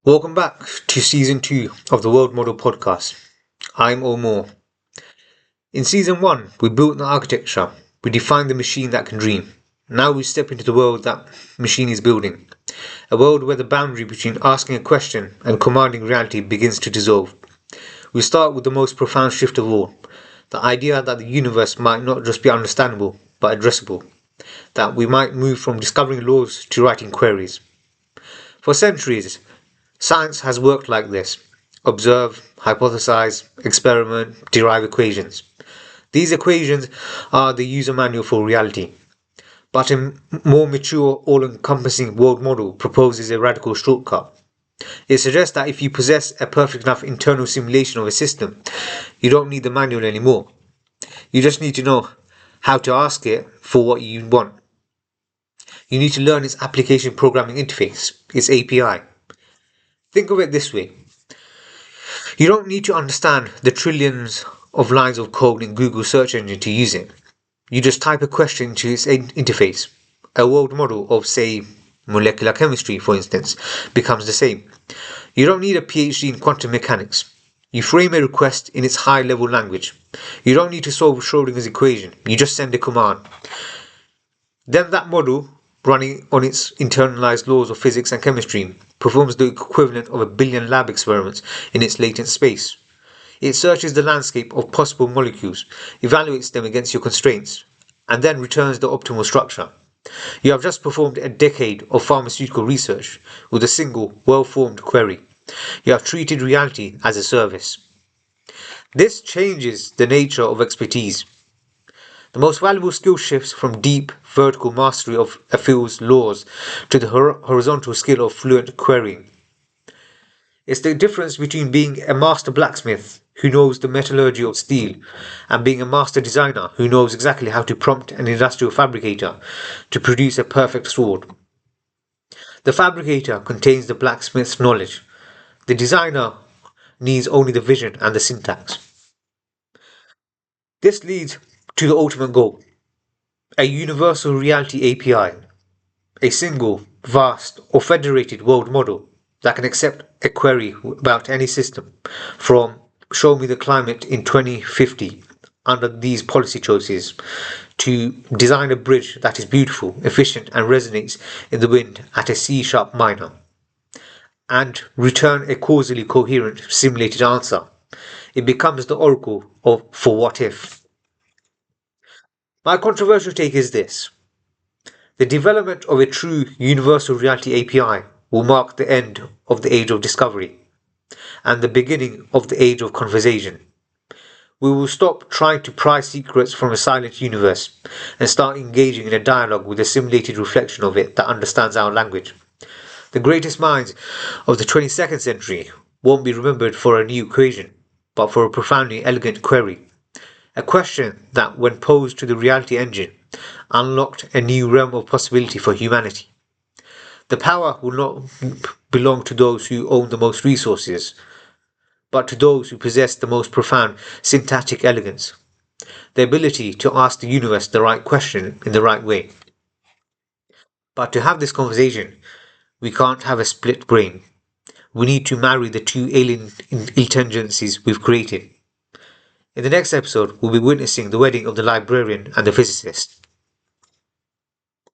Welcome back to Season 2 of the World Model Podcast. I'm Omar. In Season 1, we built the architecture, we defined the machine that can dream. Now we step into the world that machine is building. A world where the boundary between asking a question and commanding reality begins to dissolve. We start with the most profound shift of all, the idea that the universe might not just be understandable, but addressable. That we might move from discovering laws to writing queries. For centuries, science has worked like this. Observe, hypothesize, experiment, derive equations. These equations are the user manual for reality. But a more mature, all-encompassing world model proposes a radical shortcut. It suggests that if you possess a perfect enough internal simulation of a system, you don't need the manual anymore. You just need to know how to ask it for what you want. You need to learn its application programming interface, its API. Think of it this way. You don't need to understand the trillions of lines of code in Google search engine to use it. You just type a question to its interface. A world model of, say, molecular chemistry, for instance, becomes the same. You don't need a PhD in quantum mechanics. You frame a request in its high-level language. You don't need to solve Schrodinger's equation. You just send a command. Then that model, running on its internalized laws of physics and chemistry, performs the equivalent of 1 billion lab experiments in its latent space. It searches the landscape of possible molecules, evaluates them against your constraints, and then returns the optimal structure. You have just performed a decade of pharmaceutical research with a single, well-formed query. You have treated reality as a service. This changes the nature of expertise. The most valuable skill shifts from deep, vertical mastery of a field's laws to the horizontal skill of fluent querying. It's the difference between being a master blacksmith who knows the metallurgy of steel and being a master designer who knows exactly how to prompt an industrial fabricator to produce a perfect sword. The fabricator contains the blacksmith's knowledge. The designer needs only the vision and the syntax. This leads to the ultimate goal. A universal reality API, a single, vast, or federated world model that can accept a query about any system, from show me the climate in 2050 under these policy choices, to design a bridge that is beautiful, efficient, and resonates in the wind at a C-sharp minor, and return a causally coherent simulated answer. It becomes the oracle for what if. My controversial take is this. The development of a true universal reality API will mark the end of the age of discovery and the beginning of the age of conversation. We will stop trying to pry secrets from a silent universe and start engaging in a dialogue with a simulated reflection of it that understands our language. The greatest minds of the 22nd century won't be remembered for a new equation, but for a profoundly elegant query. A question that, when posed to the reality engine, unlocked a new realm of possibility for humanity. The power will not belong to those who own the most resources, but to those who possess the most profound syntactic elegance, the ability to ask the universe the right question in the right way. But to have this conversation, we can't have a split brain. We need to marry the two alien intelligences we've created. In the next episode, we'll be witnessing the wedding of the librarian and the physicist.